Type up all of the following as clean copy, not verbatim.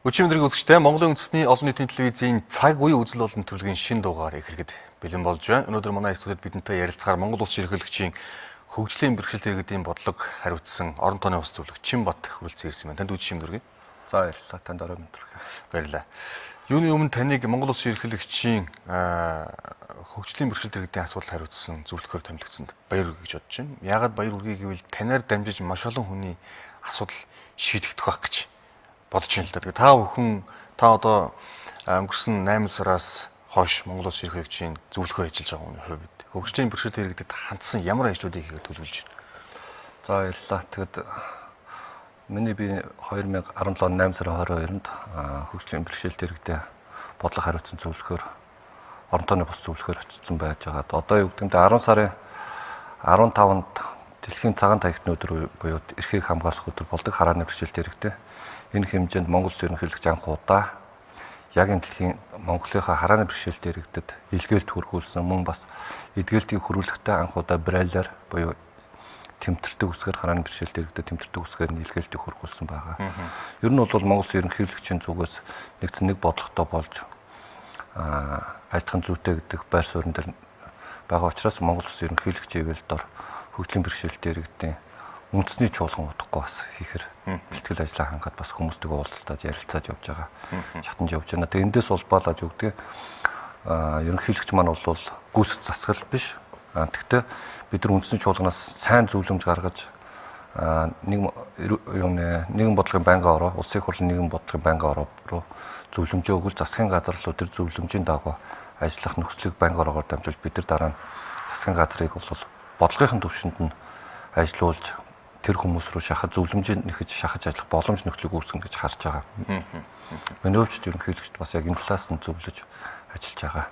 Өчигдрийн үзэгчтэй Монголын үндэсний олон нийтийн телевизийн цаг үеийн үзэл болон төрөлгийн шин дугаар эхлэхэд бэлэн болж байна. Өнөөдөр манай студид бидэнтэй ярилцахаар Монгол Улс ерөнхийлөгчийн хөгжлийн бэрхшээлт иргэдийн бодлого хариуцсан орон тооны ус зөвлөх Чинбат хүрэлцэн ирсэн байна. Танд үгүй Шимдүргий. За баярлалаа. Танд орой мэдрэг. Баярлалаа. Юуны өмнө таныг Монгол Улс ерөнхийлөгчийн хөгжлийн бэрхшээлт иргэдийн асуудал хариуцсан зөвлөхөөр томилогдсонд баяр үргээ гэж бодож байна. Яагаад баяр үргээ гэвэл танаар дамжиж маш олон хүний асуудал шийдэгдэх байх гэж бодож байна л да. Тэгээ та бүхэн одоо өнгөрсөн 8 сараас хойш Монгол Улс ерөнхийлөгчийн зөвлөхөөр ажиллаж байгаа хүний хувьд хөгжлийн бэрхшээлт иргэдэд хандсан ямар ажлуудыг хийгээд төлөвлөж байна? За баярлалаа. Тэгэд миний би 2017 он 8 сарын 22-нд хөгжлийн бэрхшээлт иргэдэд бодлого хариуцсан зөвлөхөөр орон тооны бус зөвлөхөөр очсон байж байгаа. Одоо юу гэдэг нь 10 сарын 15-нд дэлхийн цагаан таягтны өдөр буюу эрхийг хамгаалах өдөр болдог харааны бэрхшээлт иргэдэд энэ хэмжээнд Монгол Улс ерөнхийлөгч анх удаа яг энэ дэлхийн Монголынхаа харааны бэрхшээлт иргэдэд илгээлт хүргүүлсэн мөн бас эдгээлтийг хүрүүлэхдээ анх удаа брайлаар буюу тэмдэртэг үсгээр харааны бэрхшээлт иргэдэд тэмдэртэг үсгээр нь илгээлтийг хүргүүлсэн байгаа. Ер нь бол Монгол Улс ерөнхийлөгчийн зүгээс нэг бодлоготой болж ажлахын зүйтэй гэдэг байр суурин дээр байгаа учраас Монгол Улс ерөнхийлөгчийн ивэл дор хөгжлийн бэрхшээлт иргэдийн үндэсний чуулган утгагүй бас хийхэр бэлтгэл ажлаа хангаад бас хүмүүстэйгээ уулзалтад ярилцаад явж байгаа. Шатанд явж байна. Тэгээ эндээс улбаалаад юу гэдэг ерөнхийлөгч маань бол гүйцэд засгал биш. Тэгвэл бид нар үндэсний чуулганаас сайн зөвлөмж гаргаж нэгэн бодлогын байнгын ороо, улсын хурлын нэгэн бодлогын байнгын ороо руу зөвлөмжөө өгвөл засгийн газар л тэр зөвлөмжийн дагуу ажиллах нөхцөлийг байнгын ороогоор дамжуулж бид нар дараа нь засгийн газрыг бол бодлогын төвшөнд нь ажилуулж тэр хүмүүс рүү шахаж зөвлөмжийн нэхэж шахаж ажиллах боломж нөхцөлийг үүсгэн гэж харж байгаа. Миний хувьд ерөнхийлөгчд бас яг энэ талаас нь зөвлөж ажиллаж байгаа.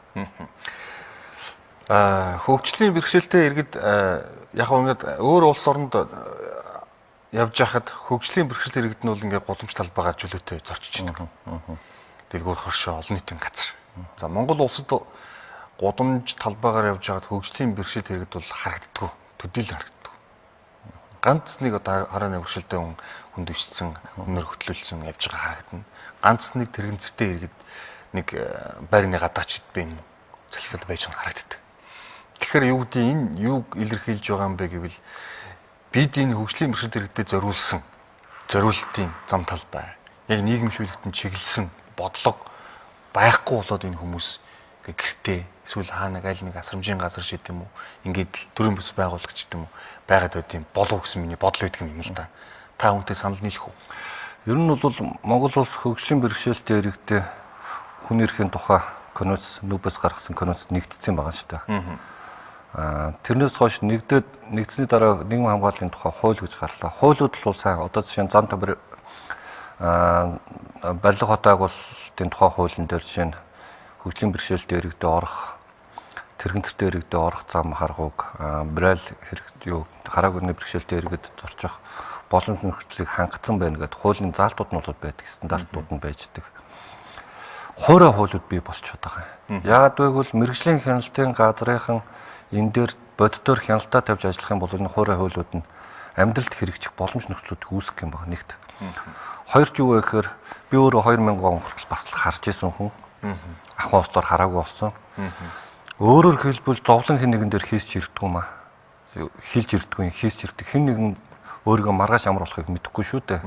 Хөгжлийн бэрхшээлтэй иргэд яг ингээд өөр улс оронд явж байхад хөгжлийн бэрхшээлтэй иргэд нь бол ингээд гудамж талбайгаар чөлөөтэй зорчиж байна. Дэлгүүр хоршоо олон нийтийн газар. За Монгол улсад гудамж талбайгаар явж байхад хөгжлийн бэрхшээлтэй иргэд бол харагддаггүй, төдийлөн харагддаг. Ганц нэг одоо харааны бэрхшээлтэй хүн дэвшсэн, өнөр хөтлөлсөн явж байгаа харагдана. Ганц нэг тэрэгцтэй иргэд нэг байрны гадаачд би юм цэлцэл байж байгаа харагддаг. Тэгэхээр юу гэдэг энэ юуг илэрхийлж байгаа юм бэ гэвэл бид энэ хөгжлийн бэрхшээлт иргэдэд зориултын зам талбай, яг нийгэмшүүлэгтэн чиглэсэн бодлого байхгүй болоод энэ хүмүүс гэртээ эсвэл нэг аль нэг асрамжийн газар шийд юм уу ингээд төрийн бүс байгуулагч гэдэг юм уу байгаад байд юм болов гэсэн миний бодол өгдөг юм л да. Та хүнтэй санал нийлэх үү? Ер нь бол Монгол улс хөгжлийн бэрхшээлтэй иргэдэд хүн эрхийн тухай конвенц нүүбээс гаргасан конвенцд нэгдсэн байгаа шүү дээ. Тэрнээс хойш нэгдсэний дараа нийгмийн хамгааллын тухай хууль гэж гарлаа. Хуулиуд бол сайн одоо жишээ нь зан тавир барилга хот байгуулалтын тухай хуулийн дээр жишээ нь хөгжлийн бэрхшээлтэй иргэдэд орох, тэрэгцтэй иргэдэд орох зам харгууг, брайл хараагүй бэрхшээлтэй иргэдэд зорчих боломж нөхцөлийг хангацсан байна гэдэг хуулийн заалтууд нь бол байдаг, стандартууд нь байждаг. Хуурай хуулиуд бий болчиход байгаа юм. Яагаад гэвэл мэргэжлийн хяналтын газрынхан энэ дээр боддоор хяналтаа тавьж ажиллах юм бол энэ хуурай хуулиуд нь амьдралд хэрэгжих боломж нөхцөлүүд үүсгэх юм байна нэгт. Хоёрч юу вэ гэхээр би өөрөө 2000 он хүртэл бас л харж исэн хүн. Ахын услаар хараагүй болсон. Өөрөөр хэлбэл зовлон хэн нэгэн дээр хийсч ирдэггүй маа. Хилж ирдэггүй, хийсч ирдэг. Хэн нэгэн өөрийгөө маргааш ямар болохыг мэдэхгүй шүү дээ.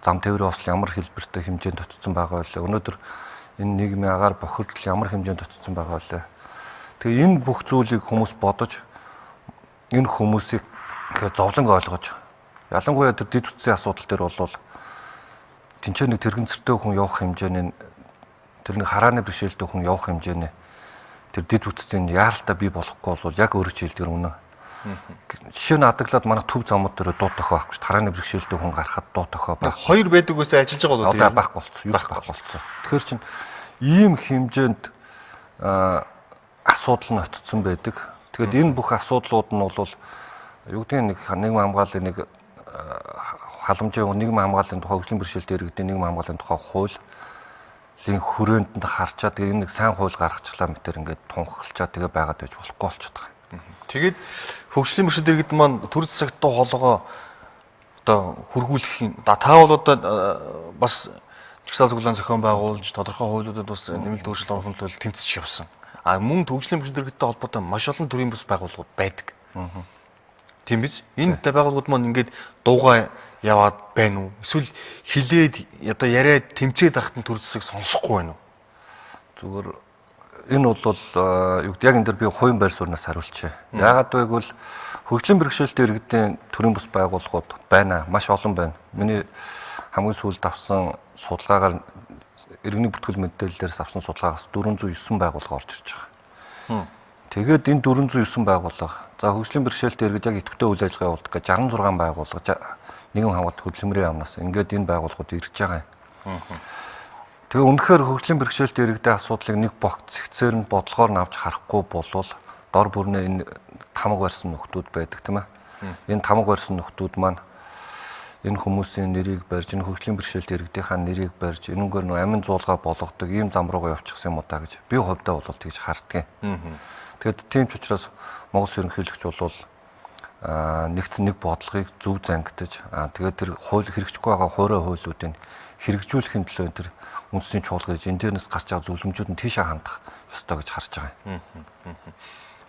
Зам тээврийн осол ямар хэлбэртэй хэмжээнд очсон байгаа вэ? Өнөөдөр энэ нийгмийн агаар бохирдол ямар хэмжээнд очсон байгаа вэ? Тэгээ энэ бүх зүйлийг хүмүүс бодож энэ хүмүүсийг зовлон ойлгож ялангуяа тэр дэд үтсийн асуудал дээр бол тэнцээ нэг тэрэгцэртэй хүн явах хэмжээний тэр нэг харааны бэрхшээлтэй хүн явах хэмжээний тэр дэд үтцийн яаралтай бий болохгүй бол яг өөрөө хэлдэг үнэ. Жишээ нь адаглаад манай төв замууд дээр дуу тохио байхгүй шүү дээ. Харааны бэрхшээлтэй хүн гарахад дуу тохио байх. Хоёр байдаг үсээ ажиллаж байгаа бол одоо байхгүй болцсон. Тэгэхээр чинь ийм хэмжээнд асуудал нь очсон байдаг. Тэгээд энэ бүх асуудлууд нь бол юу гэдэг нэг нийгмийн хамгааллын нэг халамжийн нийгмийн хамгааллын тухай хөгжлийн бэрхшээлтэй иргэдийн нийгмийн хамгааллын тухай хуулийн хүрээнд харчаад энэ нэг сайн хууль гаргачлаа мэтэр ингээд тунхаглчаад тэгээ байгаад байж болохгүй болчиход байгаа. Тэгээд хөгжлийн бэрхшээлтэй иргэд маань төр засагт холгоо одоо хөргүүлэх юм. Та бол одоо бас жагсаал цуглаан зохион байгуулж тодорхой хуулиудад бас нэмэлт өөрчлөлт оруулахын тулд тэмцэж явсан. А мөн төгслийн бэрхшээл иргэдтэй холбоотой маш олон төрлийн бус байгууллагууд байдаг. Тийм биз? Энэ байгууллагууд маань ингээд дуугаа яваад байна уу? Эсвэл хилээд одоо яриад тэмцээд ахтан төр зэсийг сонсохгүй байна уу? Зүгээр энэ бол юу гэдэг яг энэ дэр би хувийн байр сууриас хариулчихъя. Яагаад гэвэл хөгжлийн бэрхшээлтэй иргэдийн төрийн бус байгууллагууд байна. Маш олон байна. Миний хамгийн сүүлд авсан судалгаагаар иргэний бүртгэл мэдээллээрс авсан судалгаагаас 409 байгууллага орж ирж байгаа. Тэгээд энэ 409 байгууллага за хөгжлийн бэрхшээлтэй иргэд яг идэвхтэй үйл ажиллагаа явуулдаг гэж 66 байгууллага нэгэн хамгаалалт хөдөлмөрийн яамнаас ингээд энэ байгууллагууд ирж байгаа юм. Тэгээ үнэхээр хөгжлийн бэрхшээлтэй иргэдийн асуудлыг нэг богц зэгцээр нь бодлогоор нь авч харахгүй болвол дор бүрнээ энэ тамга барьсан нөхдүүд байдаг тийм ээ. Энэ тамга барьсан нөхдүүд маань энэ хүмүүсийн нэрийг барьж, энэ хөгжлийн бэрхшээлтэй иргэдийнхаа нэрийг барьж, энэгээр нөө амин зуулга болгодог ийм зам руугаа явчихсан юм уу та гэж би хувьдаа бол тэгж харддаг. Тэгэд тийм ч учраас Монгол ерөнхийлөгч бол нэгдсэн нэг бодлогыг зөв зангидаж тэгээд тэр хууль хэрэгжихгүй байгаа хуурай хуулиудыг хэрэгжүүлэхийн төлөө тэр үндэсний чуулгаж энэ дээрнээс гарч байгаа зөвлөмжүүд нь тийшээ хандах ёстой гэж харж байгаа юм.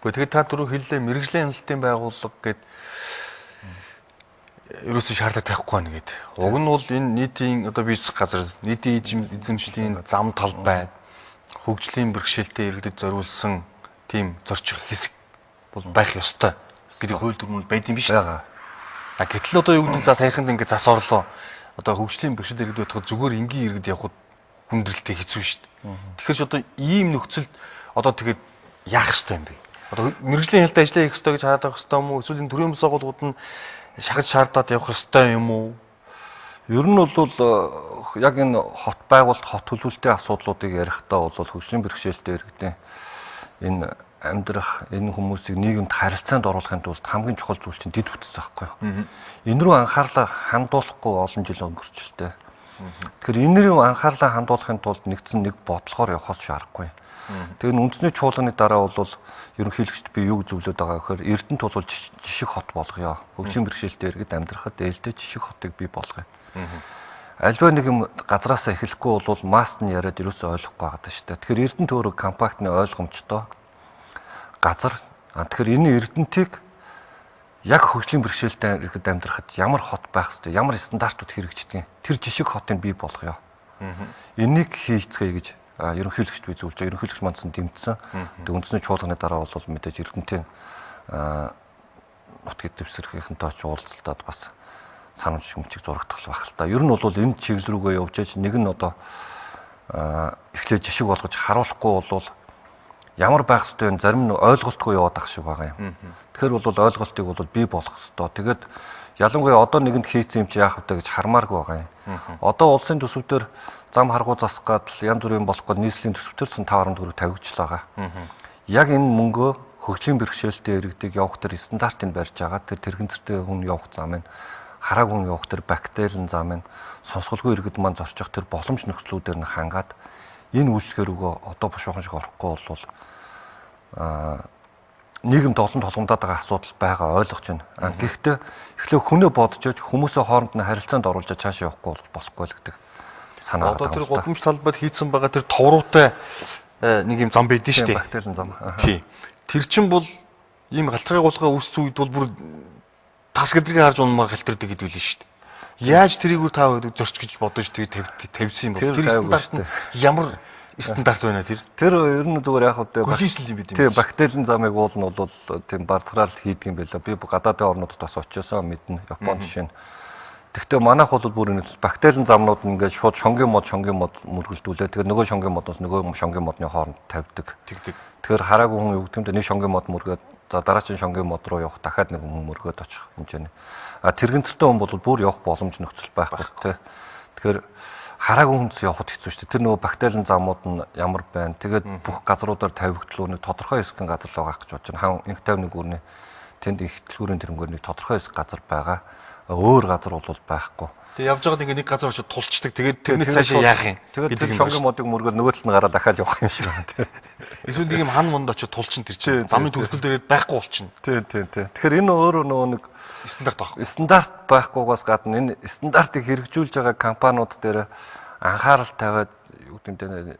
Гэхдээ тэгээд та түрүү хэллээ мэрэгжлийн хяналтын байгууллага гэдэг ерөөсөө шаардлага тавихгүй байна гэд. Уг нь бол энэ нийтийн одоо бие засах газар, нийтийн эзэмшлийн зам талбай, хөгжлийн бэрхшээлтэй иргэдэд зориулсан тийм зорчих хэсэг бол байх ёстой гэдэг хууль дүрмүүд байд юм биш үү? Гэтэл одоо юу гэдэг за саяханд ингээд зас орлоо. Одоо хөгжлийн бэрхшээлтэй иргэд байхад зүгээр энгийн иргэд явхад хүндрэлтэй хэцүү шүү дээ. Тэгэхээр ч одоо ийм нөхцөлд одоо тэгээд яах ёстой юм бэ? Одоо мэрэгжлийн хяналтын ажлаа хийх ёстой гэж хараад байх ёстой юм уу? Эсвэл энэ төрийн бус байгууллагууд нь шахаж шаардаад явах ёстой юм уу? Ер нь бол яг энэ хот байгуулалт, хот төлөвлөлтийн асуудлуудыг ярихдаа бол хөгжлийн бэрхшээлтэй иргэдийн энэ амьдрах, энэ хүмүүсийг нийгэмд харилцаанд оруулахын тулд хамгийн чухал зүйл чинь дэд бүтц байхгүй юу? Энэ рүү анхаарлаа хандуулахгүй олон жил өнгөрчлээ. Тэгэхээр энэ рүү анхаарлаа хандуулахын тулд нэгдсэн нэг бодлогоор явахаас шаарахгүй. Тэгээ үндэсний чуулганы дараа бол ерөнхийлөгчд би юу зөвлөд байгаа гэхээр Эрдэнэт бол жишг хот болгоё. Хөгжлийн бэрхшээлтэй иргэд амьдрахад ээлтэй жишг хотыг бий болгоё. Альва нэг юм газраасаа эхлэхгүй бол маст нь яриад ерөөсөө ойлгохгүй байгаа даа шүү дээ. Тэгэхээр Эрдэнэт өөрөө компактны ойлгомжтой газар. Тэгэхээр энэ Эрдэнэтийг яг хөгжлийн бэрхшээлтэй иргэд амьдрахад ямар хот байх ёстой, ямар стандартууд хэрэгждэг. Тэр жишг хотыг бий болгоё. Энийг хийцгээе гэж ерөнхийлөгчд би зөвлөж, ерөнхийлөгч мандсан дэмжсэн. Тэгээ үндэсний чуулганы дараа бол мэдээж Эрдэнэтийн нутгийг дэвсгэрхийнхэнтэй ч уулзалтад бас санамж шүмчиг зурагдах байх л та. Ер нь бол энэ чиглэл рүүгээ явж аж нэг нь одоо эхлээд жишг болгож харуулахгүй бол ямар байх ёстой вэ? Зарим нь ойлголтгүй яваад ах шиг байгаа юм. Тэгэхээр бол ойлголтыг бол бий болгох ёстой. Тэгээд ялангуяа одоо нэгэнд хийцэн юм чи яах вэ гэж хармааргүй байгаа юм. Одоо улсын төсөвдөр зам харгуу засгаад янз бүрийн болох гээд нийслэлийн төсөвтөрсөн 5.4 тавигдчихлаа. Яг энэ мөнгөө хөгжлийн бэрхшээлтэй иргэдийг явах төр стандартыг барьж байгаа. Тэр тэрэгцэртэй хүн явах зам нь харааг хүн явах төр бактерийн зам нь сонсголгүй иргэд маань зорчих тэр боломж нөхцлүүдээр нь хангаад энэ үйлчлэгээр өгөө одоо бушуухан шиг орохгүй бол нийгэмд олон толгомдоод байгаа асуудал байгаа ойлгож байна. Гэхдээ эхлээ хүнээ бодож аж хүмүүсээ хооронд нь харилцаанд оруулж цаашаа явахгүй болохгүй л гэдэг санаа. Одоо тэр гудамж талбайд хийцэн байгаа тэр товруутай нэг юм зам байдэн шүү дээ. Бактерийн зам. Тийм. Тэр чин бол ийм галтрын гулгаа үүссэн үед бол бүр тас гэдрийг харж унмаар галтрдаг гэдэг үлээ шүү дээ. Яаж тэрийг та зорч гэж бодож тэгээд тавьсан юм бол тэр стандарт нь ямар стандарт байна тэр? Тэр ер нь зүгээр яг хөдөө бактерийн замыг уул нь бол тийм бардгараар хийдэг юм байлаа. Би гадаадын орнуудад бас очиосоо мэднэ. Японд жишээ нь. Гэхдээ манайх бол бүр энэ бактерийн замнууд нь ингээд шууд шонгийн мод мөргөлдүүлээ. Тэгээд нөгөө шонгийн модоос нөгөө шонгийн модны хооронд тавьдаг. Тэгэхээр хараагүй хүн юу гэдэг юм нэг шонгийн мод мөргөөд за дараагийн шонгийн мод руу явах дахиад нэг хүн мөргөөд очих хэмжээний. Тэрэгцэртэй хүн бол бүр явах боломж нөхцөл байхгүй тий. Тэгэхээр хараагүй хүнс явахд хэцүү шүү дээ. Тэр нөгөө бактерийн замууд нь ямар байна. Тэгээд бүх газруудаар тавигдлуу нэг тодорхой хэсгэн газар л байгаа гэж бодож байна. Хан инх 51 гүрний тэнд их төлхүүрийн тэрнгүүр нэг тодорхой хэсэг газар байгаа. Өөр газар бол байхгүй. Тэгээ явж байгаад нэг газар очиж тулчдаг. Тэгээд тэрнээс цаашаа яах юм? Тэгээд шонгийн модыг мөргөөл нөгөө талд нь гараад дахиад явах юм шиг байна тий. Эсвэл нэг юм хан монд очиж тулчин тэр чинь замын төгсгөл дээрээ байхгүй болчихно. Тий. Тэгэхээр энэ өөрөө нөгөө нэг стандарт байхгүй. Стандарт байхгүйгээс гадна энэ стандартыг хэрэгжүүлж байгаа компаниуд дээр анхаарал тавиад юу гэдэг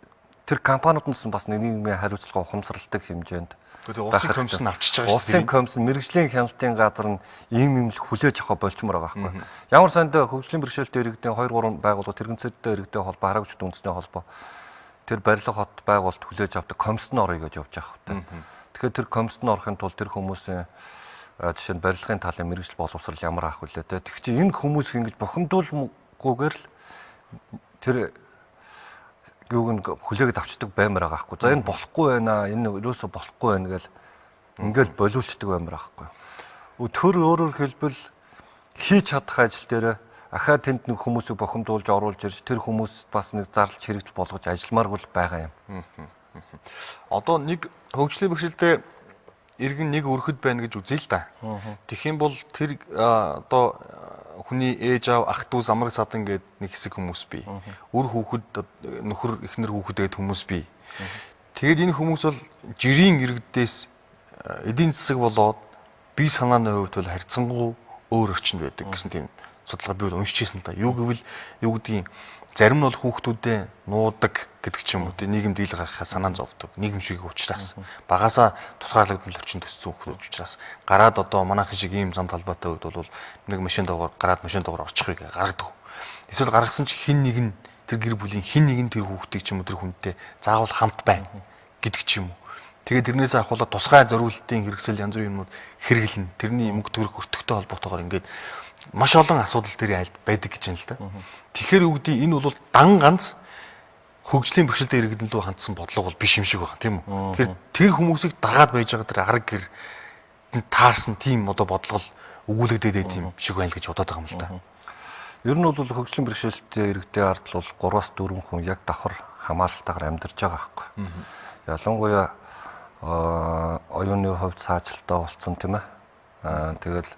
тэр компаниудаас бас нийгмийн хариуцлага ухамсарладаг хэмжээнд улсын комисс нь авчиж байгаа шүү дээ. Улсын комисс мэрэгжлийн хяналтын газар нь ийм л хүлээж авах болчмоор байгаа байхгүй. Ямар санд хөгжлийн бэрхшээлтэй иргэдийн 2-3 байгууллага тэрэгцээдтэй иргэдийн холбоо, хараагчдын үндэсний холбоо тэр барилга хот байгуулалт хүлээж авдаг комиссны орё гэж явж байгаа хөтэй. Тэгэхээр тэр комиссны орохын тулд тэр хүмүүсийн жишээ нь барилгын талын мэрэгжил боловсрал ямар ах вүлээ те. Тэг чи энэ хүмүүс ингэж бухимдуулгүйгээр л тэр юуг нь хүлээгээд авчдаг баймаар байгаа байхгүй. За энэ болохгүй байна. Энэ ерөөсө болохгүй байна гэл ингээл болиулчдаг баймаар байгаа байхгүй. Төр өөрөөр хэлбэл хийж чадах ажил дээр ахаа тэнд нэг хүмүүсийг бухимдуулж оруулж ирж тэр хүмүүс бас нэг зарлж хэрэгжил болгож ажилламааргүй байгаа юм. Одоо нэг хөгжлийн бэрхшээлтэй иргэн нэг өрхөд байна гэж үзье л да. Тэгэх юм бол тэр одоо хүний ээж аав ах дүү замраг садан гээд нэг хэсэг хүмүүс бий. Үр хүүхэд нөхөр эхнэр хүүхэд гээд хүмүүс бий. Тэгээд энэ хүмүүс бол жирийн иргэдээс эдийн засаг болоод бие санааны хувьд бол харьцангуй өөр орчинд байдаг гэсэн тийм судалгаа би уншижсэн та. Юу гэвэл юу гэдгийг зарим нь бол хүүхдүүдэд нуудаг гэдэг ч юм уу тийм нийгэм дийл гаргахаа санаан зовдөг. Нийгэм шиг учраас багасаа тусгаарлагдмал орчин төссөн хүүхдүүд учраас гараад одоо манайхан шиг ийм зам талбайтай үед бол нэг машин доогоор гараад машин доогоор очихыг гаргадаг. Эсвэл гаргасан чи хин нэг нь тэр гэр бүлийн хин нэг нь тэр хүүхдийг ч юм уу тэр хүнтэй заавал хамт байна гэдэг ч юм уу. Тэгээд тэрнээс ахуулаад тусгай зориултын хэрэгсэл янз бүрийн юмнууд хэрэглэн тэрний мөнгө төгрөг өртөгтэй холбоотойгоор ингээд маш олон асуудал дээр байдаг гэж байна л да. Тэгэхээр юу гэдэг энэ бол дан ганц хөгжлийн бэрхшээлтэй иргэдэн лөө хандсан бодлого бол биш юм шиг байна тийм үү. Тэгэхээр тэр хүмүүсийг дагаад байж байгаа тэр арга гэр таарсан тийм одоо бодлого өгүүлэгдээд байт юм шиг байна л гэж бодоод байгаа юм л да. Ер нь бол хөгжлийн бэрхшээлтэй иргэдийн ард бол 3-4 хүн яг давхар хамааралтайгаар амьдарч байгаа байхгүй. Ялангуяа оюуны хувьд цаажилтаа болцсон тийм ээ. Тэгэл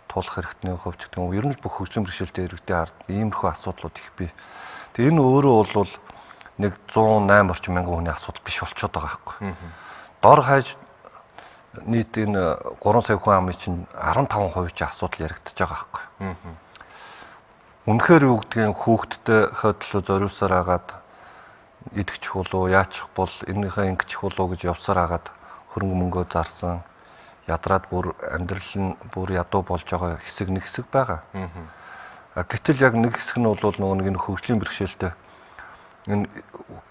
туулах хэрэгтний хувьд ч гэдэг юм. Ер нь бүх хөгжлийн бэрхшээлтэй иргэдийн ард иймэрхүү асуудлууд их бий. Тэгээ энэ өөрөө бол нэг 108 орчим мянган хүний асуудал биш болчиход байгаа байхгүй. Дор хаяж нийт энэ 3 сая хүн амын чинь 15% ч асуудал яригдчихэж байгаа байхгүй. Үнэхээр юу гэдгийг хүүхдтэй хөдлөө зориулсаар агаад идэгчих болов яачих бол энийхээ ингэчих болов гэж явсаар агаад хөрөнгө мөнгөө зарсан ядраад бүр амьдрал нь бүр ядуу болж байгаа хэсэг нэг хэсэг байгаа. Гэтэл яг нэг хэсэг нь бол нөгөө нэг хөгжлийн бэрхшээлтэй энэ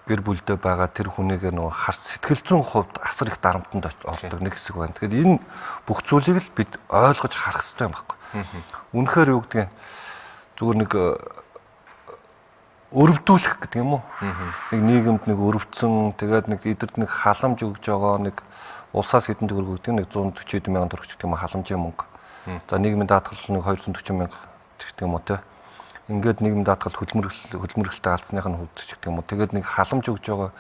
гэр бүлдээ байгаа тэр хүнийг нөгөө харц сэтгэл зүйн хувьд асар их дарамтанд ордог нэг хэсэг байна. Тэгэхээр энэ бүх зүйлийг л бид ойлгож харах хэрэгтэй юм байна. Үнэхээр юу гэдгийг зүгээр нэг өрөвдүүлэх гэдэг юм уу? Нэг нийгэмд нэг өрөвдсөн тэгээд нэг эдэрт нэг халамж өгж байгаа нэг улсаас хэдэн төгрөг өгдөг нэг 140 мянган төгрөг гэх юм халамжийн мөнгө. За нийгмийн даатгал нэг 240 мянга гэх юм уу те. Ингээд нийгмийн даатгал хөдөлмөрлөлтөд алдсных нь хөвдөж гэх юм уу. Тэгээд нэг халамж өгж байгаа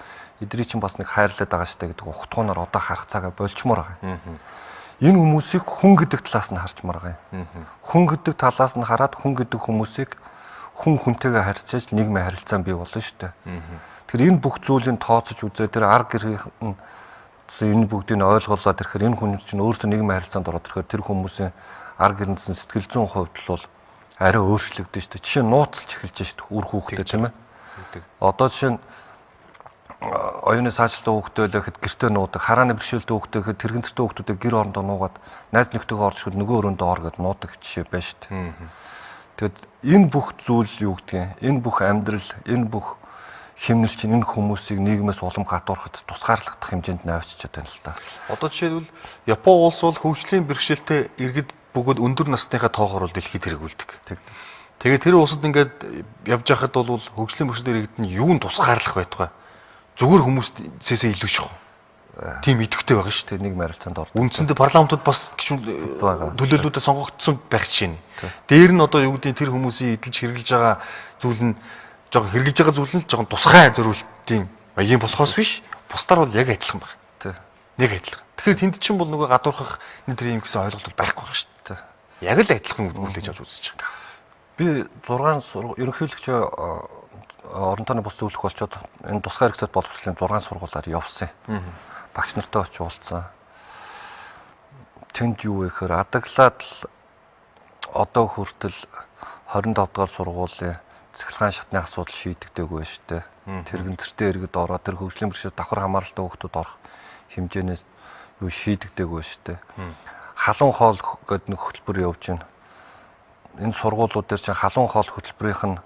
эдрий чинь бас нэг хайрлаад байгаа штэ гэдэг ухтгуунаар одоо харах цагаа болчмоор байгаа. Энэ хүмүүсийг хүн гэдэг талаас нь харчмаар байгаа юм. Хүн гэдэг талаас нь хараад хүн гэдэг хүмүүсийг хүн хүнтэйгээ харьцаж нийгмийн харилцаан бий болно шүү дээ. Тэгэхээр энэ бүх зүйлийг тооцож үзээ тэр арга гэрийн энэ бүгдийг ойлголоод ирэхээр энэ хүн чинь өөрсдөө нийгмийн харилцаанд ороод ирэхээр тэр хүмүүсийн арга гэрнсэн сэтгэл зүйн хувьд бол арай өөрчлөгдөн шүү дээ. Жишээ нь нууцлж эхэлж шүү дээ үр хүүхдээ тийм ээ. Одоо жишээ нь оюуны цаашлтаа хүүхдээ лэхэд гэртээ нуудаг, харааны бэрхшээлтэй хүүхдээ гэхэд тэрэгэн цэртэй хүүхдүүдээ гэр орондоо нуугаад найз нөхдөйгөө орж ирэхэд нөгөө өрөөндөө ор гэд нуудаг жишээ байна шүү дээ. Тэгэд энэ бүх зүйл юу гэдгийг энэ бүх амьдрал энэ бүх хэмнэл чинь энэ хүмүүсийг нийгмээс улам гадуурхад тусгаарлагдах хэмжээнд навчиж байна л да. Одоо жишээлбэл Япон улс бол хөгжлийн бэрхшээлтэй иргэд бүгд өндөр насныхаа тоогоор дэлхийд хэрэгүүлдэг. Тэгээд тэр улсад ингээд явж байхад бол хөгжлийн бэрхшээлтэй иргэд нь юунд тусгаарлах байтугай зүгээр хүмүүсээсээ илүү шахав. Тийм идэвхтэй байгаа шүү дээ. Нийгмийн харилцаанд ордог. Үндсэндээ парламентууд бас төлөөлөлтөд сонгогдсон байх чинь. Дээр нь одоо юу гэдгийг тэр хүмүүсийн эдэлж хэрэгжилж байгаа зүйл нь жоохон хэрэгжилж байгаа зүйл нь жоохон тусгай зориултын маягийн болохоос биш. Бусдаар бол яг адилхан байна. Яг адилхан. Тэгэхээр тэнд чинь бол нөгөө гадуурхах нэг тэр юм гэсэн ойлголт байхгүй байна шүү дээ. Яг л адилхан үлээж авч үзэж байгаа. Би 6 ерөнхийлөгч орон тооны бус зөвлөх болчоод энэ тусгай хэрэгцээт боловсролын 6 сургуулиар явсан. Багш нартай очиж уулзсан. Тэнд юу вэ гэхээр адаглаад л одоо хүртэл 25 дугаар сургуулийн цахилгаан шатны асуудал шийдэгдээгүй шүү дээ. Тэрэгцэртэй иргэд ороод тэр хөгжлийн бэрхшээл давхар хамааралтай хүүхдүүд орох хэмжээнээс юу шийдэгдээгүй шүү дээ. Халуун хоол гэдэг нэг хөтөлбөр явж байна. Энэ сургуулиуд дээр чинь халуун хоол хөтөлбөрийнх нь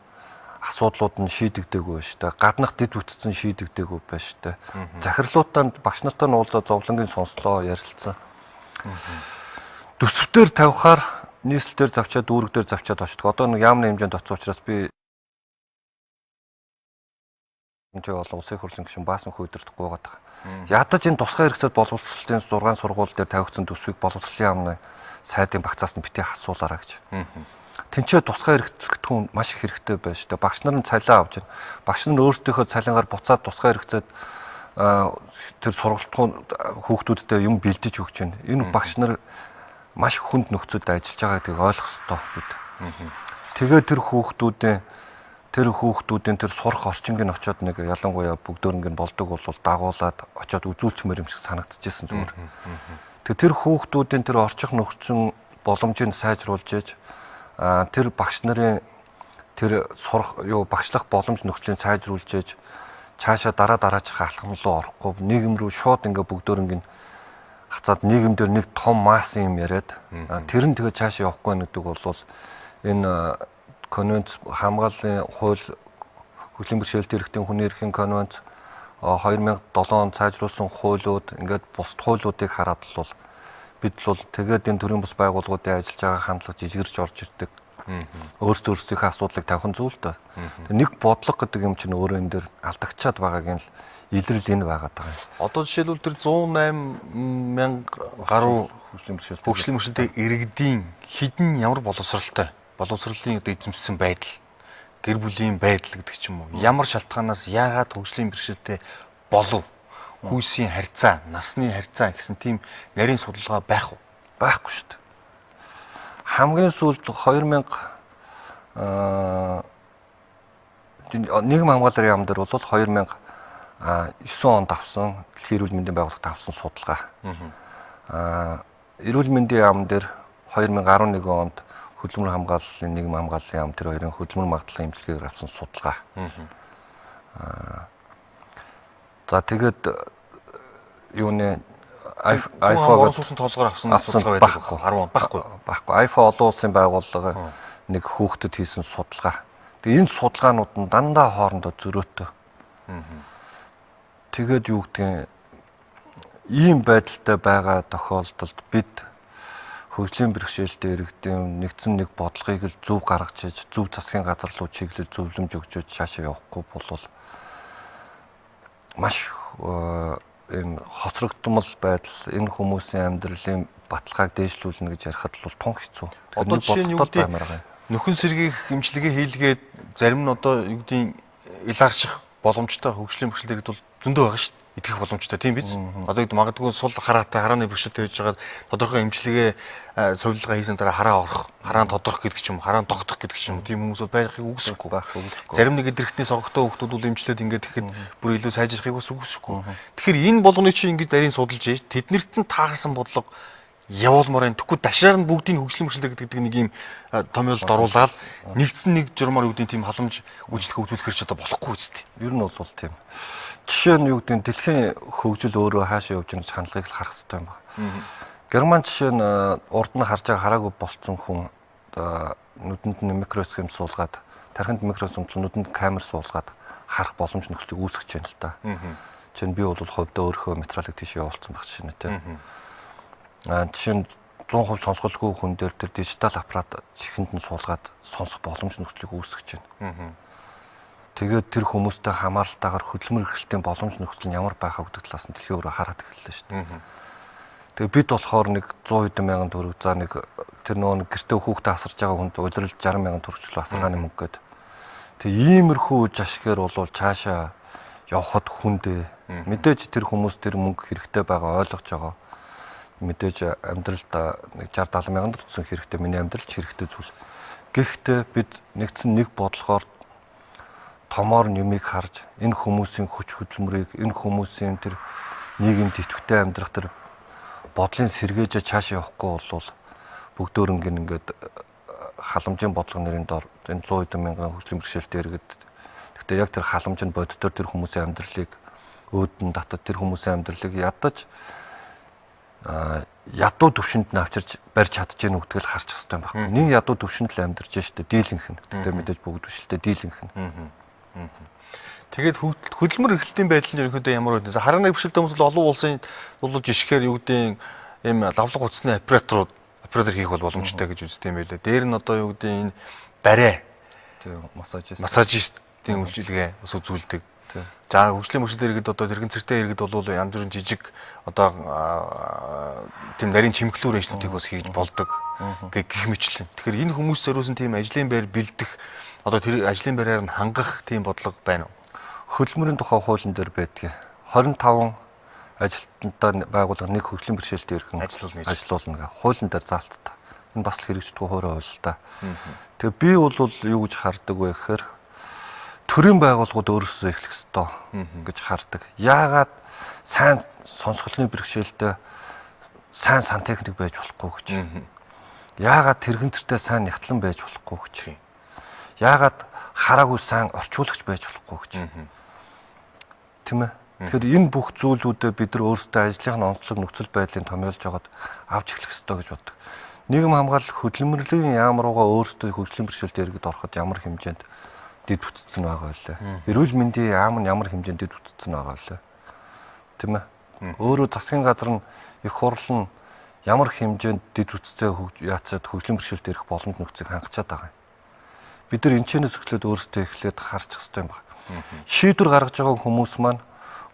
асуудлууд нь шийдэгдээгүй шүү дээ. Гаднах дэд бүтцэн шийдэгдээгүй байна шүү дээ. Захирлуудад багш нартай нь уулзаад зовлонгийн сонслоо ярилцсан. Төсөвтөр тавихаар нийслэлээр завчаад дүүрэг дээр завчаад очдог. Одоо нэг яамны хэмжээнд оцсон учраас би энэ бол улсын хурлын гишүүн баасан хүйдэрт гуугаад байгаа. Ядаж энэ тусгай хэрэгцээд боловсролын 6 сургууль дээр тавигдсан төсвийг боловсролын яамны сайдын багцаас нь битгий асуулаарай гэж. Тэнцээ тусгай хэрэгцэтгэн маш их хэрэгтэй байна шүү дээ. Багш нар нь цалиа авч байна. Багш нар өөрсдийнхөө цалингаар буцаад тусгай хэрэгцээд тэр сургалтын хүүхдүүдтэй юм бэлдэж өгч байна. Энэ багш нар маш хүнд нөхцөлд ажиллаж байгааг ойлгох ёстой бид. Тэгээд тэр хүүхдүүдийн тэр сурах орчинг нь очиод нэг ялангуяа бүгдөөрнг нь болдог бол дагуулад очиод үзүүлчмээр юм шиг санагдчихсэн зүгээр. Тэгээд тэр хүүхдүүдийн тэр орчих нөхцөн боломжийг сайжруулж ээж тэр багш нарын тэр сурах багшлах боломж нөхцөлийг сайжруулж ээж цаашаа дараачихаа алхам руу орохгүй нийгэм рүү шууд ингээ бүгдөөрнг нь хацаад нийгэмдэр нэг том масс юм яриад тэр нь тэгээ цаашаа явахгүй гэдэг бол энэ конвенц хамгааллын хууль хөгжлийн бэрхшээлтэй эрхтэн хүний эрхийн конвенц 2007 онд сайжруулсан хуулиуд ингээд бусд хуулиудыг хараад бол бид бол тэгээд энэ төрлийн бус байгууллагуудын ажиллаж байгаа хандлага жижигэрч орж ирдэг. Өөрсдийнхөө асуудлыг тавих зүйл дөө. Нэг бодлого гэдэг юм чинь өөрөө энэ дээр алдагчаад байгааг нь илрэл энэ байгаад байгаа юм. Одоо жишээлбэл тэр 108,000 гаруй хөгжлийн бэрхшээлтэй иргэдийн хідэн ямар боловсралтай боловсролын эзэмшсэн байдал гэр бүлийн байдал гэдэг ч юм уу ямар шалтгаанаас яагаад хөгжлийн бэрхшээлтэй болов хүйсийн харьцаа насны харьцаа гэсэн тийм нарийн судалгаа байхгүй шүү дээ. Хамгийн сүүлд 2000 нийгэм хамгааллын яам дээр бол 2009 онд авсан Дэлхийн эрүүл мэндийн байгууллагт авсан судалгаа. Эрүүл мэндийн яам дээр 2011 онд хөдөлмөр хамгааллын нийгэм хамгааллын яам тэр хоёрын хөдөлмөр магадлалын эмчилгээгээр авсан судалгаа. За тэгээд юуны iPhone суусан толгоор авсан судалгаа байдаг 10 он байхгүй. iPhone олон улсын байгууллага нэг хүүхдэд хийсэн судалгаа. Тэгээ энэ судалгаанууд нь дандаа хоорондоо зөрөөтэй. Тэгээд юу гэдгийг ийм байдалтай байгаа тохиолдолд бид хөгжлийн бэрхшээлтэй иргэдийн нэгдсэн нэг бодлогыг л зөв гаргаж иж зөв засгийн газар руу чиглэл зөвлөмж өгч цаашаа явахгүй бол маш энэ хоцрогдмол байдал энэ хүмүүсийн амьдралын баталгааг дээшлүүлнэ гэж ярихад бол тун хэцүү. Одоо жишээ нь юу гэдэг нөхөн сэргийх эмчилгээ хийлгээд зарим нь одоо юу гэдгийг илаарших боломжтой хөгжлийн бэрхшээлтэй иргэд бол зөндөө байгаа шүү дээ. Итгэх боломжтой тийм биз? Одоо магадгүй сул харааны бэрхшээлтэй байж байгаа тодорхой эмчилгээ сувилгаа хийсэн дараа хараа орох, хараа тодорох гэдэг ч юм, хараа тогтох гэдэг ч юм. Тийм хүмүүсүүд байхыг үгүйсэхгүй. Зарим нэг эдгэрхтний сонгогтой хүмүүс бол эмчлээд ингээд ихэд бүр илүү сайжрахыг бас үгүйсэхгүй. Тэгэхээр энэ болгоны чинь ингээд нарийн судалж ийж тэднэрт нь таарсан бодлого явуулмаар энэ тэгвэл дашраар нь бүгдийг хөгжлийн бэрхшээлтэй гэдэг нэг юм томьёолд оруулаад нэгдсэн нэг журмаар үүдийн тийм халамж үйлчлэх үзүүлэхэр ч одоо болохгүй үстэй. Ер нь бол тийм. Жишээ нь юу гэдэг нь дэлхийн хөгжил өөрөө хаашаа явж байгаа хандлагыг л харах хэрэгтэй юм байна. Герман жишээ нь урд нь харж байгаа хараагүй болцсон хүн нүдэнд нь микроскоп суулгаад тархинд микроскоп нүдэнд камер суулгаад харах боломж нөхцөлийг үүсгэж байна л да. Жишээ нь би бол хувьдаа өөрийнхөө материалыг тийш явуулсан баг жишээ нь тийм. Жишээ нь 100% сонсголгүй хүн дээр тэр дижитал аппарат чихэнд нь суулгаад сонсох боломж нөхцөлийг үүсгэж байна. Тэгээд тэр хүмүүстэй хамааралтайгаар хөдөлмөр эрхлэлтийн боломж нөхцөл нь ямар байхаа гэдэг талаас нь дэлхийн өөрөө хараад эхэллээ шүү дээ. Тэгээд бид болохоор нэг 100 хэдэн мянган төгрөг за нэг тэр нөгөө гэртээ хүүхдээ асарж байгаа хүнд удирдал 60 мянган төгрөглөө асаргааны мөнгө гээд. Тэгээд иймэрхүү жашгээр бол цаашаа явхад хүндээ мэдээж тэр хүмүүс тэр мөнгө хэрэгтэй байгаа ойлгож байгаа. Мэдээж амьдралдаа нэг 60 70 мянган төгрөг хэрэгтэй миний амьдралч хэрэгтэй зүйл. Гэхдээ бид нэгдсэн нэг бодлохоор томоор нэмийг харж энэ хүмүүсийн хүч хөдөлмөрийг энэ хүмүүсийн тэр нийгэмд идэвхтэй амьдрах тэр бодлын сэргээжээ цаашаа явахгүй бол бүгдөөрөнгө ингээд халамжийн бодлого нэрийн дор энэ 100 хэдэн мянган хөгжлийн бэрхшээлтэй иргэд гэхдээ яг тэр халамжинд боддоор тэр хүмүүсийн амьдралыг өөдөн татад тэр хүмүүсийн амьдралыг ядаж ядуу төвшөнд нь авчирч барьж чадж гэнэ үгтгэл харчих хэрэгтэй байхгүй. Нэг ядуу төвшөнд л амьдарч штэ дийлэнх нь. Тэгтээ мэдээж бүгд бишэлтэй дийлэнх нь. Тэгээд хөдөлмөр эрхлэлтийн байдал нь ерөнхийдөө ямар вэ? Хараа нэг бэрхшээлтэй хүмүүс олон улсын дулууж ишгээр юу гэдэг ийм лавлага утасны оператор хийх бол боломжтой гэж үздэг юм байлаа. Дээр нь одоо юу гэдэг энэ барай. Тийм массажистийн үйлчилгээ бас үзүүлдэг. За хөгжлийн бэрхшээлтэй иргэд одоо тэрэгэн цэртэй иргэд бол янз бүрийн жижиг одоо тийм нарийн чимэглүүр ажлуудыг бас хийж болдог гэх мэтлэн. Тэгэхээр энэ хүмүүс зориулсан тийм ажлын байр бэлдэх одоо тэр ажлын байраар нь хангах тийм бодлого байна уу? Хөдөлмөрийн тухай хуулийн дээр байдаг. 25 ажилтнтай байгууллага нэг хөгжлийн бэрхшээлтэй иргэн ажилуулна гэх хуулийн дээр заалттай. Энэ бас л хэрэгждэг хуурай хууль та. Тэгээ би бол юу гэж хардаг вэ гэхээр төрийн байгууллагууд өөрөөсөө эхлэх ёстой гэж хардаг. Яагаад сайн сонсголын бэрхшээлтэй сайн сантехник байж болохгүй гэж. Яагаад тэрэгэнтертэй сайн нягтлан байж болохгүй гэж. Яагаад хараагүй сайн орчуулагч байж болохгүй гэж. Тийм ээ. Тэгэхээр энэ бүх зүйлүүдэд бид нар өөрсдөө ажлын онцлог нөхцөл байдлыг томьёолж жагаад авч эхлэх ёстой гэж боддог. Нийгэм хамгаалал хөдөлмөрлөгийн яам руугаа өөрсдөө хөгжлийн бэрхшээлтэй иргэд ороход ямар хэмжээнд дэд бүтцэн байгаа байлаа. Эрүүл мэндийн яам нь ямар хэмжээнд дэд бүтцэн байгаа байлаа. Тийм ээ. Өөрөө засгийн газар нь их хурл нь ямар хэмжээнд дэд бүтцээ яацад хөгжлийн бэрхшээлтэй ирэх боломж нөхцөлийг хангачаад байгаа юм. Бид нар энэчнээс эхлээд өөрсдөө эхлээд харчих хэрэгтэй юм байна. Шийдвэр гаргаж байгаа хүмүүс маань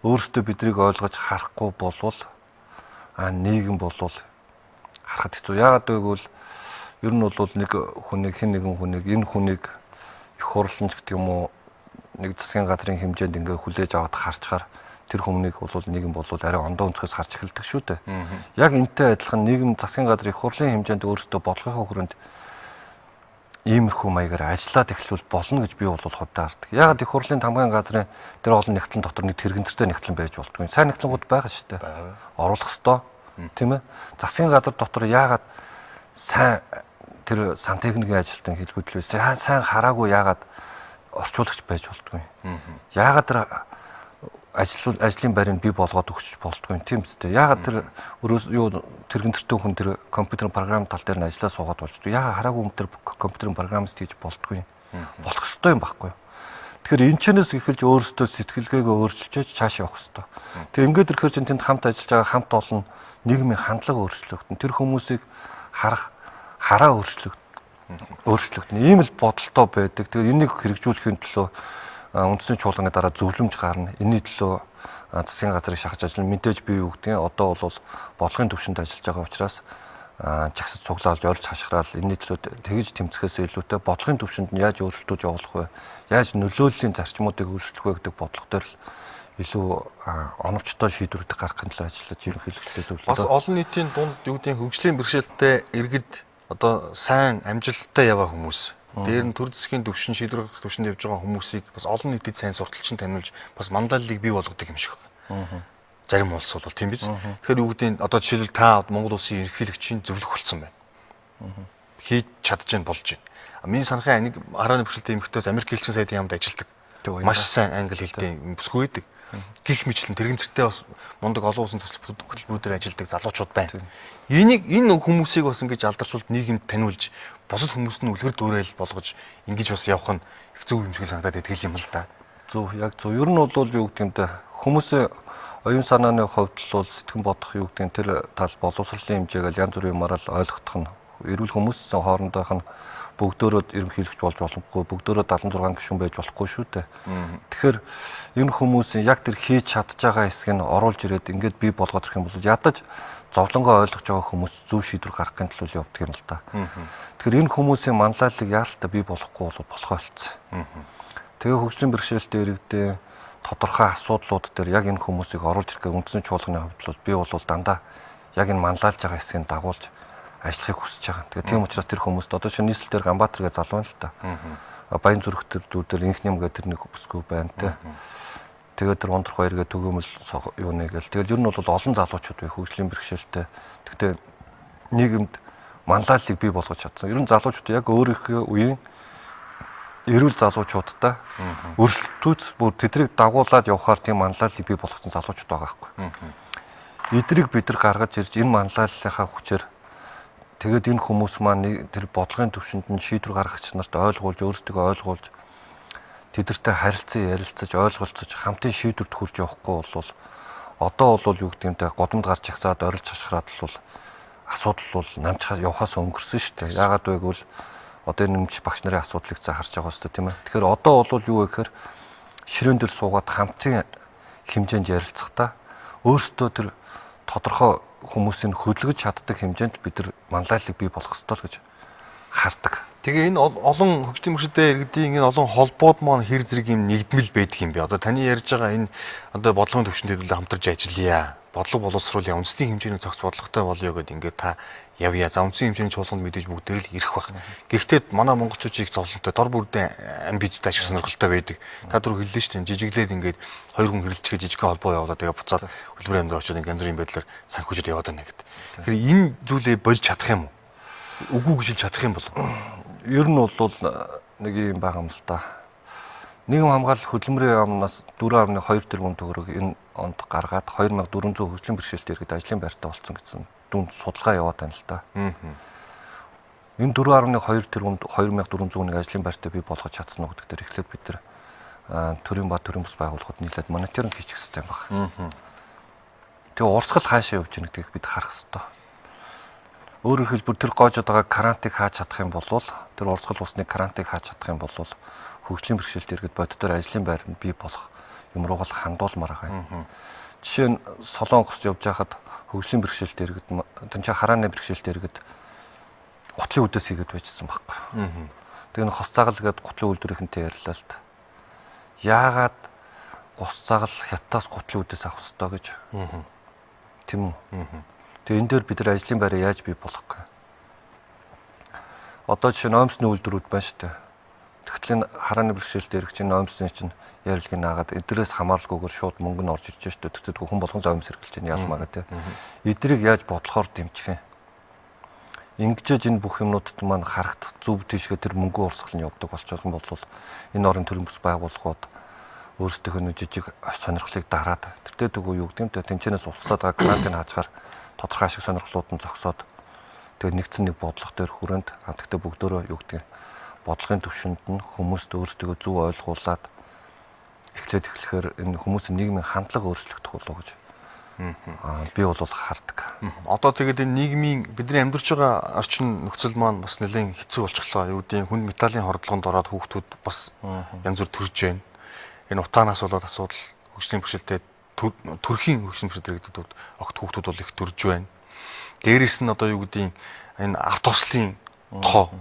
өөрсдөө биднийг ойлгож харахгүй болвол нийгэм болвол харахад хэцүү. Яагаад гэвэл ер нь бол нэг хүнийг хэн нэгэн хүнийг энэ хүнийг их хурланч гэдэг юм уу нэг засгийн газрын хэмжээнд ингээ хүлээж аваад харчаар тэр хүмүүнийг бол нийгэм бол арай ондоо өнцгөөс харж эхэлдэг шүү дээ. Яг энтэй адилхан нийгэм засгийн газрын их хурлын хэмжээнд өөрсдөө бодлогын хүрээнд иймэрхүү маягаар ажиллаад эхлүүл болно гэж би бол хувьдаа хардаг. Ягаад их хурлын тамгын газрын тэр олон нягтлан дотор нэг тэрэгэнтертэй нягтлан байж болдгүй. Сайн нягтлангууд байгаа шүү дээ. Оруулах ёстой. Тийм ээ. Засгийн газар дотор ягаад сайн тэр сантехникийн ажилтан хэлгүүдлээ сайн хараагүй ягаад орчуулагч байж болдгүй. Ягаад тэр ажлын байрыг бий болгоод өгч болдгүй тийм үстэй. Ягаад тэр юу тэрэгэнтертэй хүн тэр компьютерийн програм тал дээр нь ажиллаа суугаад болжгүй. Ягаад хараагүй хүн тэр компьютерийн программист хийж болдгүй. Болох ёстой юм байхгүй юу? Тэгэхээр энэ чэнэс эхэлж өөрсдөө сэтгэлгээгээ өөрчилж цааш явах ёстой. Тэгээ ингээд ирэхээр чинь тэнд хамт ажиллаж байгаа хамт олон нийгмийн хандлага өөрчлөгдөн. Тэр хүмүүсийг хараа өөрчлөгдөн. Ийм л бодолтой байдаг. Тэгэхээр энийг хэрэгжүүлэхийн төлөө үндэсний чуулганы дараа зөвлөмж гарна. Энэний төлөө засгийн газрыг шахаж ажиллана. Мэдээж би юу гэдгийг одоо бол бодлогын төвшөнд ажиллаж байгаа учраас жагсаж цуглаалж орж хашгираал энэний төлөө тэгж тэмцэхээс илүүтэй бодлогын төвшөнд нь яаж өөрчлөлтүүд явуулах вэ? Яаж нөлөөллийн зарчмуудыг өөрчлөх вэ гэдэг бодлого дээр л илүү оновчтой шийдвэрүүд гаргахын төлөө ажиллаж ерөнхийлөгчтэй зөвлөдөө. Бас олон нийтийн дунд юу гэдгийг хөгжлийн бэрхшээлтэй иргэд одоо сайн амжилттай яваа хүмүүс. Дээр нь төр засгийн төвшин шийдвэр гаргах төвшөнд явж байгаа хүмүүсийг бас олон нийтэд сайн сурталчин таниулж бас мандаллыг бий болгодог юм шиг байна. Зарим улс бол тийм биз. Тэгэхээр юу гэдгийг одоо жишээлбэл та Монгол улсын ерөнхийлөгчийн зөвлөх болсон байна. Хийж чадж болж байна. Миний санахын нэг харааны бэрхшээлтэй эмэгтэйс Америк элчин сайдын яамд ажилладаг. Маш сайн англи хэлтэй бүсгүй байдаг. Гэх мэтлэн тэрэгэн зэртэй бас мундаг олон улсын төсөл хөтөлбөрүүдээр ажилладаг залуучууд байна. Энэ хүмүүсийг бас ингэж алдаршуулт нийгэмд таниулж бусад хүмүүст нь үлгэр дуурайл болгож ингэж бас явах нь их зөв юм шиг санагдаад байдаг юм л да. Зөв, яг зөв. Ер нь бол юу гэдэг юм да. Хүмүүсийн оюун санааны хувьд бол сэтгэн бодох юу гэдэг тэр тал боловсролын хэмжээгээл янз бүрийн юмараа л ойлгох нь эрүүл хүмүүсийн хоорондох нь бүгдөө ерөнхийлөгч болж болохгүй, бүгдөө 76 гишүүн байж болохгүй шүү дээ. Тэгэхээр энэ хүмүүсийн яг тэр хийж чадж байгаа хэсгийг нь оруулж ирээд ингээд бий болгоод ирэх юм бол ядаж зовлонгоо ойлгож байгаа хүмүүс зөв шийдвэр гаргахын төлөө явдаг юм л да. Тэгэхээр энэ хүмүүсийн манлайлалыг яалтаа бий болохгүй бол болохоо болцсон. Тэгээ хөгжлийн бэрхшээлтэй иргэдээ тодорхой асуудлууд дээр яг энэ хүмүүсийг оруулж ирэх үндэсний чуулганы хувьд бол би бол дандаа яг энэ манлайлж байгаа хэсгийг дагуулж ажиллахыг хүсэж байгаа. Тэгээ тийм учраас тэр хүмүүст одоо шинэ нийслэлээр Ганбаатар гэж залуу байна л та. Баян зүрхтэр дүүдэр инхнэм гэдэг тэр нэг бүсгүй байна те. Тэгээд тэр ундрах баяр гэдэг төгөөмөл юу нэг л. Тэгэл ер нь бол олон залуучууд бай хөгжлийн бэрхшээлтэй. Гэхдээ нийгэмд манлайллыг бий болгож чадсан. Ер нь залуучууд яг өөрийнхөө үеийн эрүүл залуучуудтай өрсөлдөөц бүр тэдрийг дагуулад явахаар тийм манлайллыг бий болгосон залуучууд байгаа байхгүй. Эдрийг бид нар гаргаж ирж энэ манлайллынхаа хүчээр тэгээд энэ хүмүүс маань тэр бодлогын төвшөнд нь шийдвэр гаргагч нарт ойлгуулж, өөрсдөө ойлгуулж, тэдэртэй харилцан ярилцаж, ойлголцож, хамтын шийдвэрт хүрч явахгүй бол одоо бол юу гэдэг юм те годомд гарч ихсаад орилж хашгираад бол асуудал бол намж явахаас өнгөрсөн шүү дээ. Яагаад вэ гэвэл одоо энэ нэмж багш нарын асуудлыг цаа харж байгаа хэвээр тийм ээ. Тэгэхээр одоо бол юу вэ гэхээр ширээн дээр суугаад хамтын хэмжээнд ярилцахдаа өөрсдөө тэр тодорхой хүмүүсийг хөдөлгөж чаддаг хэмжээнд бид нар манлайллыг бий болгох ёстой л гэж хардаг. Тэгээ энэ олон хөгжлийн мөршөлтэй иргэдийн энэ олон холбоод маань хэр зэрэг юм нэгдмэл байдаг юм бэ? Одоо таны ярьж байгаа энэ одоо бодлогын төвшөнд хэдүүлээ хамтарч ажиллая. Бодлого боловсруулъя, үндэсний хэмжээний зохис бодлоготой болъё гэдээ ингээд та явъя. За үндэсний хэмжээний чуулганд мэдээж бүгдээр л ирэх байх. Гэхдээ манай монголчууд их зовлонтой, дор бүрдээ амбицтай ашиг сонирхолтой байдаг. Та түр хэллээ шүү дээ. Жижиглээд ингээд хоёр хүн хэрэлцгээд жижигхэн холбоо явуулаад тэгээ буцаад хөлбөрийн амьдрал очоод янз бүрийн байдлаар санхүүжил яваад байна гэдэг. Тэгэхээр энэ зүйлээ болж чадах юм уу? Үгүй гэж хэлж чадах юм бол ер нь бол нэг юм байгаа юм л та. Нийгэм хамгаалал хөдөлмөрийн яамнаас 4.2 тэрбум төгрөг энэ онд гаргаад 2400 хөгжлийн бэрхшээлтэй иргэд ажлын байртаа болсон гэсэн дүн судалгаа яваад байна л да. Энэ 4.2 тэрбумд 2400 нэг ажлын байртаа бий болгож чадсан уу гэдэг дээр эхлээд бид нар төрийн ба төрийн бус байгууллагууд нийлээд мониторинг хийчих хэрэгтэй байна. Тэгээ урсгал хаашаа явж байгаа гэдгийг бид харах хэрэгтэй. Өөрөөр хэлбэл тэр гоожод байгаа карантыг хааж чадах юм бол тэр урсгал усны карантыг хааж чадах юм бол хөгжлийн бэрхшээлтэй иргэд боддоор ажлын байранд бий болох юм руугаа хандуулмаар байгаа. Жишээ нь Солонгост явж байхад хөгжлийн бэрхшээлтэй иргэд тэнцээ харааны бэрхшээлтэй иргэд гутлын үдээс хийгээд байжсан байхгүй. Тэгээ хос цагал гээд гутлын үйлдвэрийнхэнтэй ярьлаа л та. Яагаад гус цагал хятадаас гутлын үдээс авах ёстой гэж. Тийм үү? Тэгээ энэ дээр бид нар ажлын байраа яаж бий болгох вэ? Одоо жишээ нь оймсны үйлдвэрүүд байна шүү дээ. Тэгтэл энэ харааны бэрхшээлтэй ирэх чинь оймсны чинь ярилгыг наагаад эдрээс хамааралгүйгээр шууд мөнгө нь орж ирж шүү дээ. Тэгтээ хүн болгон л оймс хэрглэж чинь ялмаа гэдэг. Эдрийг яаж бодлохоор дэмжих юм? Ингэжээж энэ бүх юмнуудад маань харагдах зөв тийшгээ тэр мөнгө урсгал нь явдаг болчихсон бол энэ орон төрийн бус байгууллагууд өөрсдөө нэг жижиг сонирхлыг дараад тэртээ дэгөө юу гэдэг юм те тэнцэнээс улсаад байгаа грантыг хаачаар тодорхой ашиг сонирхлууд нь зогсоод тэгээд нэгдсэн нэг бодлого дээр хүрээнд тэгтээ бүгдөө юу гэдэг бодлогын төвшөнд нь хүмүүст өөрсдөө зөв ойлгуулад эхлэхээр энэ хүмүүсийн нийгмийн хандлага өөрчлөгдөх болов гэж би бол хардаг. Одоо тэгээд энэ нийгмийн бидний амьдарч байгаа орчин нөхцөл маань бас нэлээд хэцүү болчихлоо. Юу гэдэг хүнд металлын хордлогонд ороод хүүхдүүд бас янз бүр төрж байна. Энэ утаанаас болоод асуудал хөгжлийн бэрхшээлтэй төрхийн хөгжлийн бэрхшээлтэй иргэдүүд огт хүүхдүүд бол их төрж байна. Дээрээс нь одоо юу гэдэг энэ автобуслын тоо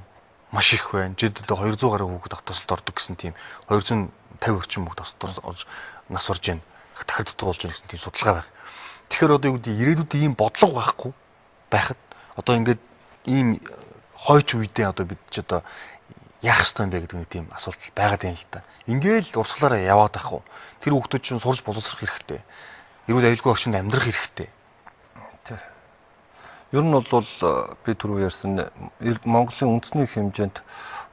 маш их байна. Жид одоо 200 гаруй хүүхэд автобуслд ордог гэсэн тийм 250 орчим хүүхэд автобуслд орж нас орж байна. Дахиад дутуу болж байна гэсэн тийм судалгаа байна. Тэгэхээр одоо юу гэдэг ирээдүйд ийм бодлого байхгүй байхад одоо ингээд ийм хойч үедээ одоо бид ч одоо яах ёстой юм бэ гэдэг нэг тийм асуулт байгаад байна л да. Ингээл урсгалаараа яваад байх уу? Тэр хүүхдүүд чинь сурж боловсрох хэрэгтэй. Эрүүл аюулгүй орчинд амьдрах хэрэгтэй. Тэр. Ер нь бол би түрүү ярьсан Монголын үндэсний хэмжээнд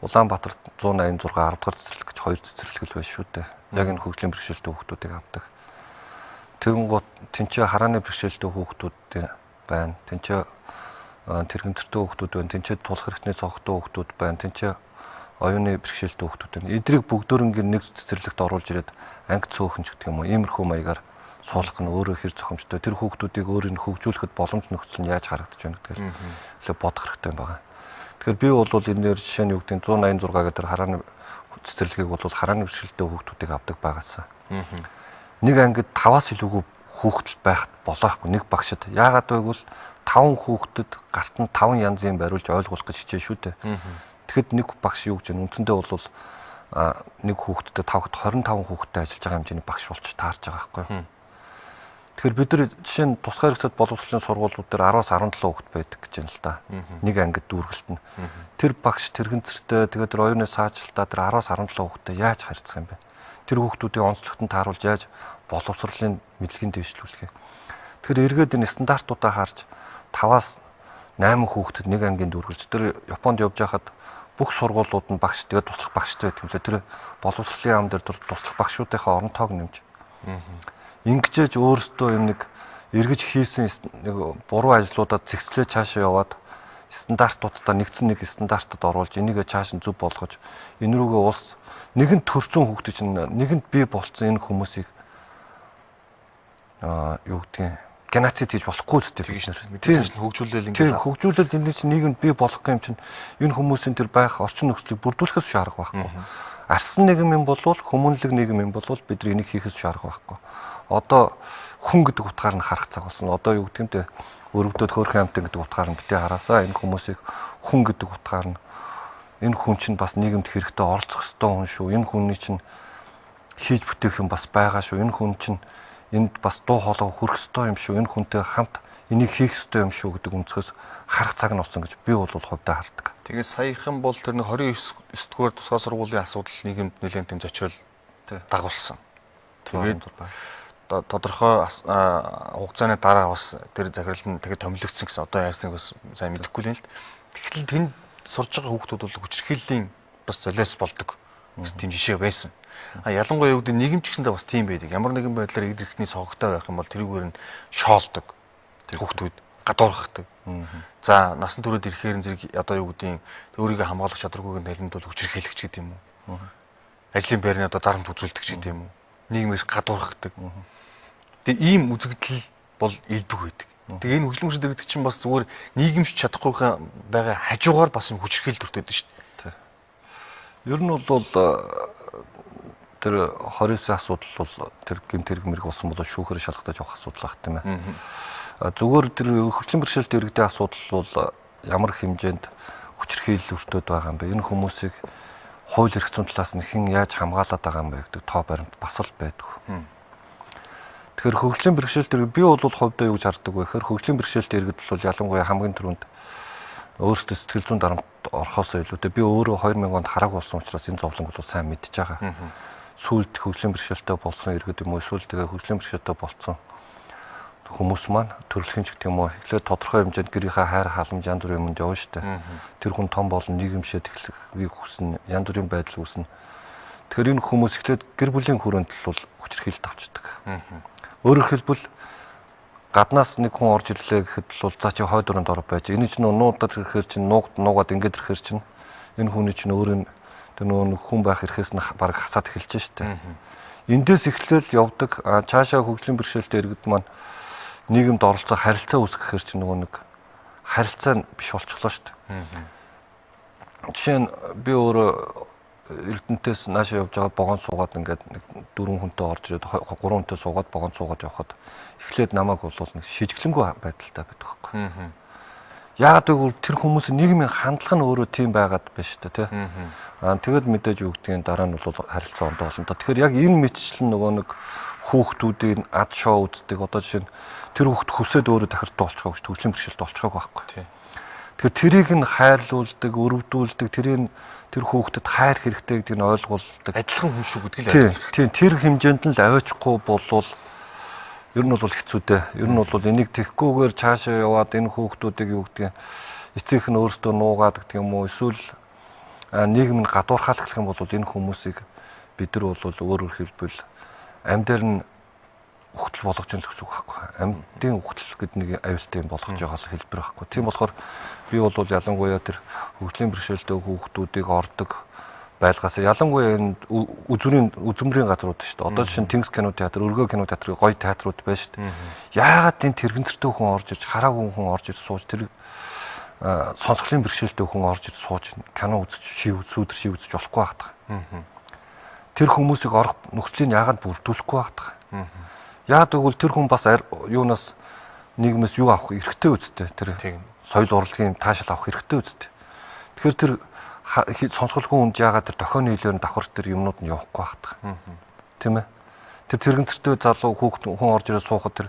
Улаанбаатарт 186 10 дугаар цэцэрлэг гэж хоёр цэцэрлэг л байна шүү дээ. Яг энэ хөгжлийн бэрхшээлтэй хүүхдүүдийг авдаг. Тэнгууд тэнцээ харааны бэрхшээлтэй хүүхдүүд байна. Тэнцээ тэрэгэнцэртэй хүүхдүүд байна. Тэнцээ тулах хэрэгтний цогтой хүүхдүүд байна. Тэнцээ оюуны бэрхшээлтэй хүүхдүүд байна. Эдрийг бүгдөө нэг цэцэрлэгт оруулж ирээд анги цөөхөн ч гэдэг юм уу. Иймэрхүү маягаар суулгах нь өөрөө хэр зохимжтой. Тэр хүүхдүүдийг өөрийг хөгжүүлэхэд боломж нөхцөл нь яаж харагдаж байна гэдгээр илүү бодох хэрэгтэй юм байна. Тэгэхээр би бол энэ дээр жишээ нь юу гэдэг 186 гэдэг харааны цэцэрлэгийг бол харааны бэрхшээлтэй хүүхдүүдийг авдаг байгаасаа. Нэг ангид 5-аас илүүгүй хүүхдэл байх болохгүй нэг багшид. Яагаад гэвэл 5 хүүхдэд гарт нь 5 янзын бариулж ойлгуулах гэж хичээн шүү дээ. Тэгэхэд нэг багш юу гэж үндсэндээ бол нэг хүүхдэд 25 хүүхдэд ажиллаж байгаа хэмжээний багш болж таарж байгаа байхгүй. Тэгэхээр бид нар жишээ нь тусгай хэрэгцээд боловсролын сургуулиуд дээр 10-аас 17 хүүхэд байдаг гэж байна л да. Нэг ангид дүүргэлт нь. Тэр багш тэрэгэнцэртэй тэгээд тэр оюуны саачлалтаа тэр 10-аас 17 хүүхдэд яаж харьцах юм бэ? Тэр хүүхдүүдийн онцлогтод тааруулж яаж боловсролын мэдлэгийг дэвшлүүлэх юм. Тэгэхээр эргээд энэ стандартуудаа харж 5-аас 8 хүүхдэд нэг ангийн дүүргэлж тэр Японд явж байхад бүх сургуулиуд нь багш тэгээд туслах багштай байдаг юм лээ. Тэр боловсролын ам дээр туслах багшуудынхаа орон тоог нэмж. Ингэжээж өөрөөсөө юм нэг эргэж хийсэн нэг буруу ажлуудаа зэгцлээ цаашаа яваад стандартуудаа нэгдсэн нэг стандартад оруулж энийгээ цааш нь зөв болгож энэ рүүгээ улс нэгэн төрцөн хүүхдээ чинь нэгэнд бий болцсон энэ хүмүүсийг юу гэдгийг геноцид хийж болохгүй үстэй бид нар цааш нь хөгжүүлэл ингээд хөгжүүлэл энэ чинь нийгэмд бий болох юм чинь энэ хүмүүсийн тэр байх орчин нөхцөлийг бүрдүүлэхээс шаарах байхгүй. Арсан нийгэм юм болвол хүмүүнлэг нийгэм юм болвол бид нар энийг хийхээс шаарах байхгүй. Одоо хүн гэдэг утгаар нь харах цаг болсон. Одоо юу гэдэг юм те өрөвдөд хөөрхөн амтан гэдэг утгаар нь битээ хараасаа энэ хүмүүсийг хүн гэдэг утгаар нь энэ хүн чинь бас нийгэмд хэрэгтэй оролцох ёстой хүн шүү. Энэ хүний чинь хийж бүтээх юм бас байгаа шүү. Энэ хүн чинь энд бас дуу хоолой хүрэх ёстой юм шүү. Энэ хүнтэй хамт энийг хийх ёстой юм шүү гэдэг өнцгөөс харах цаг нь болсон гэж би бол хувьдаа хардаг. Тэгээ саяхан бол тэр 29 дугаар тусгай сургуулийн асуудал нийгэмд нэлээд тийм зочиол дагуулсан. Тэгээд тодорхой хугацааны дараа бас тэр захирал нь тэгээд томилогдсон гэсэн одоо яасныг бас сайн мэдэхгүй л юм л. Тэгэхээр тэнд сурж байгаа хүүхдүүд бол хүчирхийллийн бас золиос болдог гэсэн тийм жишээ байсан. Ялангуяа үүдээ нийгэмч гэсэндээ бас тийм байдаг. Ямар нэгэн байдлаар эд эрхний согогтой байх юм бол тэрүүгээр нь шоолдог. Хүүхдүүд гадуурхдаг. За насан туршид ирэхээр зэрэг одоо юу гэдгийг өөрийгөө хамгаалах чадваргүйг нь тайлбарлаад бол хүчирхийлэгч гэдэг юм уу? Ажлын байрны одоо дарамт үзүүлдэг гэдэг юм уу? Нийгмээс гадуурхдаг. Тэгээ ийм үзэгдэл бол илбэг байдаг. Тэгээ энэ хөгжлийн мөршид гэдэг чинь бас зүгээр нийгэмч чадахгүйхаа байгаа хажуугаар бас юм хүчирхийлэл төртөд шүү дээ. Ер нь бол тэр 29 асуудал бол тэр гэмт хэрэг мэрэг болсон болоо шүүхээр шалгатаж явах асуудал баг тийм ээ. Зүгээр тэр хөгжлийн бэрхшээлтэй иргэдийн асуудал бол ямар хэмжээнд хүчирхийлэл өртөөд байгаа юм бэ? Энэ хүмүүсийг хууль эрх зүйн талаас нь хэн яаж хамгаалаад байгаа юм бэ гэдэг тоо баримт бас л байдаг. Тэгэхээр хөгжлийн бэрхшээлтэй би бол хувьдаа юу гэж хардаг вэ гэхээр хөгжлийн бэрхшээлтэй иргэд бол ялангуяа хамгийн түрүүнд өөрсдөө сэтгэл зүйн дарамт орохоос илүүтэй би өөрөө 2000 онд хараг болсон учраас энэ зовлонг бол сайн мэдж байгаа. Сүүлд хөгжлийн бэрхшээлтэй болсон иргэд юм уу эсвэл тэгээ хөгжлийн бэрхшээлтэй болсон хүмүүс маань төрөлхийн ч гэх юм уу эхлээд тодорхой хэмжээнд гэрийнхээ хайр халамж янз бүрийн юмд явна шүү дээ. Тэр хүн том болон нийгэмшээ тэглэхийг хүснэ, янз бүрийн байдал үүснэ. Тэгэхээр энэ хүмүүс эхлээд гэр бүлийн хүрээнд л хүчирхийлэлд авчдаг. Өөрөөр хэлбэл гаднаас нэг хүн орж ирлээ гэхэд бол за чи хойд өрөөнд ор байж. Энэ чинь нуудад ирэхээр чинь нуугаад ингээд ирэхээр чинь энэ хүний чинь өөрийн тэр нөө хүн байх эрхээс нь баг хасаад эхэлж штэ. Эндээс эхлээл явдаг цаашаа хөгжлийн бэрхшээлтэй иргэд маань нийгэмд оролцох харилцаа үүсгэхээр чинь нөгөө нэг харилцаа биш болчихлоо штэ. Жишээ нь би өөрөө Эрдэнэтээс наашаа явж байгаа богонд суугаад ингээд нэг 4 хүнтэй орж ирээд 3 хүнтэй суугаад богонд суугаад явхад эхлээд намайг бол нэг шижиглэнгүй байдалтай байдаг байхгүй. Яагаад гэвэл тэр хүмүүсийн нийгмийн хандлага нь өөрөө тийм байгаад байна шүү дээ, тий. Тэгэд мэдээж юу гэдгийг дараа нь бол харилцаа ондоо болно. Тэгэхээр яг энэ мэтчлэн нөгөө нэг хүүхдүүдийн ад шоу үздэг одоо жишээ нь тэр хүүхд хүсээд өөрөө дахирт болчихоо гэж хөгжлийн бэрхшээлд болчихоогүй байхгүй. Тэгэхээр тэрийг нь хайрлуулдаг, өрөвдүүлдэг, тэр хүүхдэд хайр хэрэгтэй гэдгийг нь ойлгуулдаг. Адилхан хүн шүү гэдгийг л ойлгох. Тийм, тэр хэмжээнд нь л аваачихгүй болвол ер нь бол хэцүү дээ. Ер нь бол энийг тэхгүйгээр цаашаа яваад энэ хүүхдүүдийг юу гэдгийг эцэг нь өөрсдөө нуугаад гэдэг юм уу эсвэл нийгэм нь гадуурхаалах гэх юм бол энэ хүмүүсийг бид нар бол өөрөөр хэлбэл амьдаар нь үхтэл болгож ийн гэсэн үг байхгүй. Амьдын үхтэл гэдэг нэг аюултай юм болгож байгаа хэлбэр байхгүй. Тийм болохоор би бол ялангуяа тэр хөгжлийн бэрхшээлтэй хүүхдүүдийг ордог байлгаас ялангуяа энэ үзмрийн газрууд шүү дээ. Одоо жишээ нь Тэнгис кино театр, Өргөө кино театрын гоё театрууд байна шүү дээ. Яагаад энэ тэрэгцэртэй хүн орж ирж, хараагүй хүн орж ирж сууж тэр сонсголын бэрхшээлтэй хүн орж ирж сууж кино үзэж, сүүдэр шивүзэж болохгүй багтах. Тэр хүмүүсийг орох нөхцөлийг яагаад бүрдүүлэхгүй багтах. Яагаад гэвэл тэр хүн бас юунаас нийгмээс юу авах эрхтэй үсттэй. Тэр соёл урлагийн таашаал авах эрхтэй үсттэй. Тэгэхээр тэр сонсголгүй хүнд яагаад тэр дохионы хилээр давхар тэр юмнууд нь явахгүй багтах. Тийм ээ. Тэр тэрэгцэртэй залуу хүүхэд хүн орж ирээд суухад тэр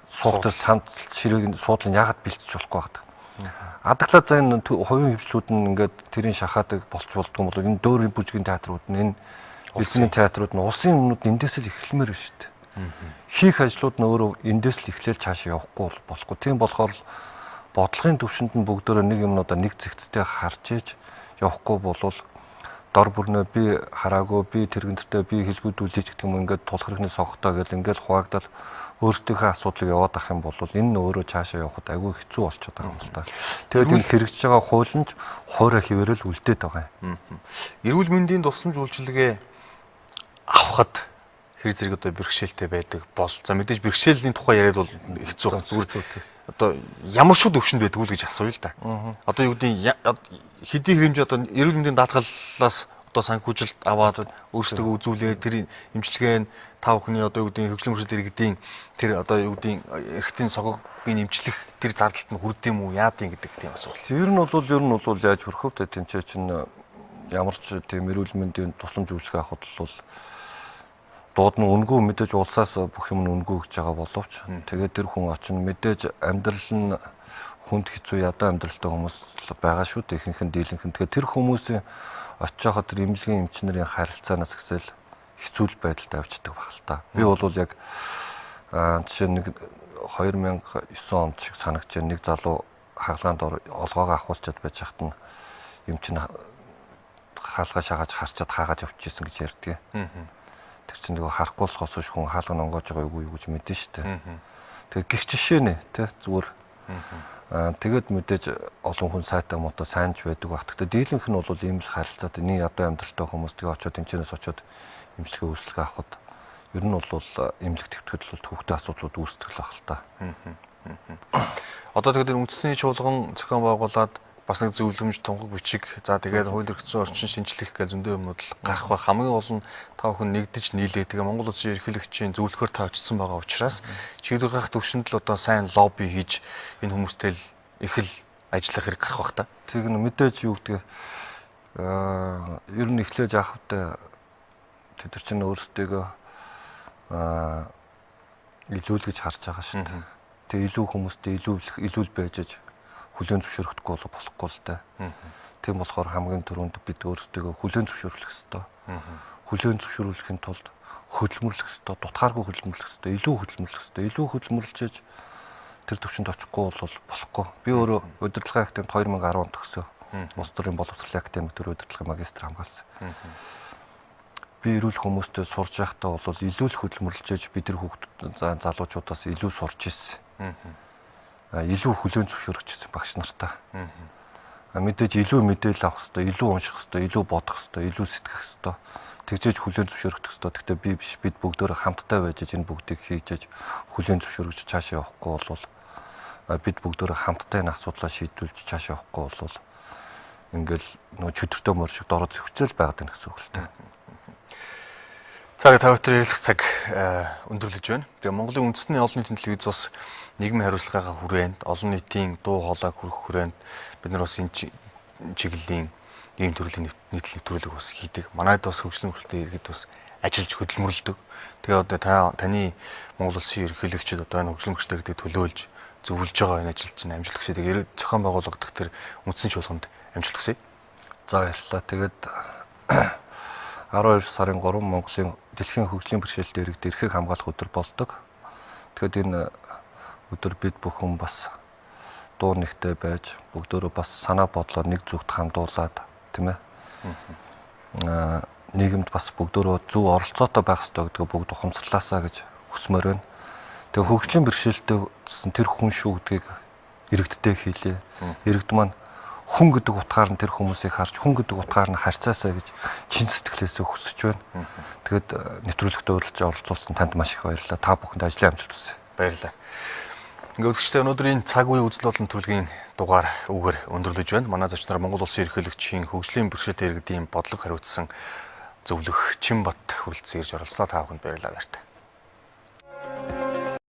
суугтар санд ширээг суудлын яагаад бэлтэж болохгүй багтах. Адаглаа за энэ хувийн хөвчлүүд нь ингээд тэрийн шахаадаг болч болдгоо бол энэ дөөрийн бүжгийн театрууд нь энэ элзний театрууд нь улсын юмнууд эндээс л эхлэмээр байна шүү дээ. Хийх ажлууд нь өөрөө эндээс л эхлээл цаашаа явахгүй болохгүй. Тийм болохоор бодлогын төвшөнд нь бүгдөө нэг юмнуудаа нэг зэгцтэй харж ээж явахгүй болвол дор бүрнээ би хараагүй, би тэрэгнэртэй би хэлгүүдүүлж гэх юм ингээд тулах хэрэгний сонгохтой гэл ингээд хуваагдал өөрсдийнхөө асуудлыг яваад ах юм бол энэ нь өөрөө цаашаа явахад айгүй хэцүү болчиход байгаа юм л та. Тэгээд энэ хэрэгжиж байгаа хууль нь хуурай хിവэрэл үлдээд байгаа юм. Эрүүл мэндийн тусламж үйлчилгээ авахд хэрэг зэрэг одоо бэрхшээлтэй байдаг бол за мэдээж бэрхшээлийн тухай яриад бол хэцүү зүгээр одоо ямар шууд өвчнөд байдаг үл гэж асууя л да. Одоо юу гэдэг хэдий хэмжээ одоо эрүүл мэндийн даатгалаас одоо санхүүжилт аваад өөрсдөө үзүүлээ тэр эмчилгээ нь тав хүний одоо юу гэдэг хөгжлийн бэрхшээл иргэдийн тэр одоо юу гэдэг эрхтийн согог би нэмчлэх тэр зардалт нь хүрдэм үү яадын гэдэг тийм асуулт. Ер нь бол яаж хөрөхөв тэ тэнцээ чинь ямар ч тийм эрүүл мэндийн тусламж үйлчилгээ авахд бол дууд нь үнгүй мэдээж улсаас бүх юм нь үнгүй гэж байгаа боловч тэгээд тэр хүн очино мэдээж амьдрал нь хүнд хэцүү ядуу амьдралтай хүмүүс байгаа шүү дээ ихэнх нь дийлэнх нь тэгээд тэр хүмүүсийн очиж байгаа тэр эмнэлгийн эмчнэрийн харилцаанаас гэсэл хэцүү байдалд авчдаг баг л та. Би бол яг жишээ нэг 2009 онд шиг санагч нэг залуу хаглаанд олгоогоо ахуулчаад байж хат нь эмч нь хаалгаа шагааж харчаад хаагаад явчихсан гэж ярьдгийг. Тэр чинь нөгөө харахгүй болохоос ш хүн хаалга онгоож байгаа юу гэж мэдэн штэ. Тэгээ гих жишээ нэ тэ зүгээр. Тэгээд мэдээж олон хүн сайтай муутай сайнж байдаг баг. Тэгтээ дийлэнх нь бол ийм л харилцаатай нэг ядуу амьдралтай хүмүүс тэгээ очиод тэнцэнээс очиод эмчилгээ үйлчлэг авахд ер нь бол эмнэлэг төвтгөл бол төвхтэй асуудлууд үүсдэг л баг л та. Одоо тэгээд үндэсний чуулган зохион байгуулад бас нэг зөвлөмж тунгаг бичиг за тэгээд хууль эрх зүйн орчин шинжлэх гэх зөндөө юмнууд л гарах ба хамгийн гол нь та бүхэн нэгдэж нийлээ тэгээ Монгол Улсын ерөнхийлөгчийн зөвлөхөр та очсон байгаа учраас шийдвэр гаргах төвшөнд л одоо сайн лобби хийж энэ хүмүүстэй л их л ажиллах хэрэг гарах бах та. Тэг нь мэдээж юу гэдэг ер нь эхлэж авахтай тэд нар чинь өөрсдөө илүүлгэж харж байгаа шүү дээ. Тэг илүү хүмүүстэй илүүл байж хүлээн зөвшөөрөхдөггүй бол болохгүй л дээ. Тийм болохоор хамгийн түрүүнд бид өөрсдөө хүлээн зөвшөөрлөх ёстой. Хүлээн зөвшөөрүүлэхийн тулд хөдөлмөрлөх ёстой, дутгааргүй хөдөлмөрлөх ёстой, илүү хөдөлмөрлөх ёстой. Илүү хөдөлмөрлөж тэр төвшөнд очихгүй бол болохгүй. Би өөрөө удирдлагын академид 2010 онд төгсөө. Улс төрийн боловсролын академид төр удирдлагын магистр хамгаалсан. Би эрүүл хүмүүстэй сурж байхдаа бол илүү л хөдөлмөрлөж бид нар хүүхдүүд залуучуудаас илүү сурч ирсэн. Илүү хүлээн зөвшөөрөгчсөн багш нартаа. Мэдээж илүү мэдээлэл авах хэрэгтэй, илүү унших хэрэгтэй, илүү бодох хэрэгтэй, илүү сэтгэх хэрэгтэй. Тэгжээж хүлээн зөвшөөрөх хэрэгтэй. Гэхдээ би биш бид бүгдөө хамтдаа байж энэ бүгдийг хийж хүлээн зөвшөөрөж цаашаа явахгүй бол бид бүгдөө хамтдаа энэ асуудлаа шийдвэрлэж цаашаа явахгүй бол ингээл нөө чөтгөртөө мөр шиг дороо зөхицэл байгаад байна гэсэн үг л дээ. Цаг тавтар ярилцах цаг өндөрлөж байна. Тэгээ Монголын үндэсний олон нийтийн телевиз бас нийгмийн хариуцлагынхаа хүрээнд, олон нийтийн дуу хоолойг хүргэх хүрээнд бид нар бас энэ чиглэлийн ийм төрлийн нийтлэл нэвтрүүлэг бас хийдэг. Манайд бас хөгжлийн хүрээлтийн иргэд бас ажиллаж хөдөлмөрлөдөг. Тэгээ одоо таны Монгол Улсын ерөнхийлөгчид одоо энэ хөгжлийн хүрээлтийг төлөөлж зөвлөж байгаа энэ ажил чинь амжилт хүсье. Тэгээ зохион байгуулагдах тэр үндэсний чуулганд амжилт хүсье. За баярлалаа. Тэгээд 12 сарын 3 Монголын дэлхийн хөгжлийн бэрхшээлтэй иргэд эрхийг хамгаалах өдөр болдог. Тэгэхэд энэ өдөр бид бүхэн бас дуу нэгтэй байж бүгдөө бас санаа бодлоо нэг зүгт хандуулад тийм ээ. Нийгэмд бас бүгдөө зөв оролцоотой байх ёстой гэдгийг бүгд ухамсарлаасаа гэж хүсмээр байна. Тэгээ хөгжлийн бэрхшээлтэй тэр хүн шүү гэдгийг иргэдтэй хэлээ. Иргэд маань хүн гэдэг утгаар нь тэр хүмүүсийг харж хүн гэдэг утгаар нь харьцаасаа гэж чин сэтгэлээсээ хүсэж байна. Тэгэд нэвтрүүлэгт оролцуулсан танд маш их баярлалаа. Та бүхэнд ажлын амжилт хүсье. Баярлалаа. Ингээ үзэгчдээ өнөөдрийн цаг үеийн үзэл болон төлөвийн дугаар үгээр өндөрлөж байна. Манай зочноор Монгол Улсын ерөнхийлөгчийн хөгжлийн бэрхшээлтэй иргэдийн бодлого хариуцсан зөвлөх Чинбат хүрэлцэн ирж оролцлоо. Та бүхэнд баярлалаа баяртай.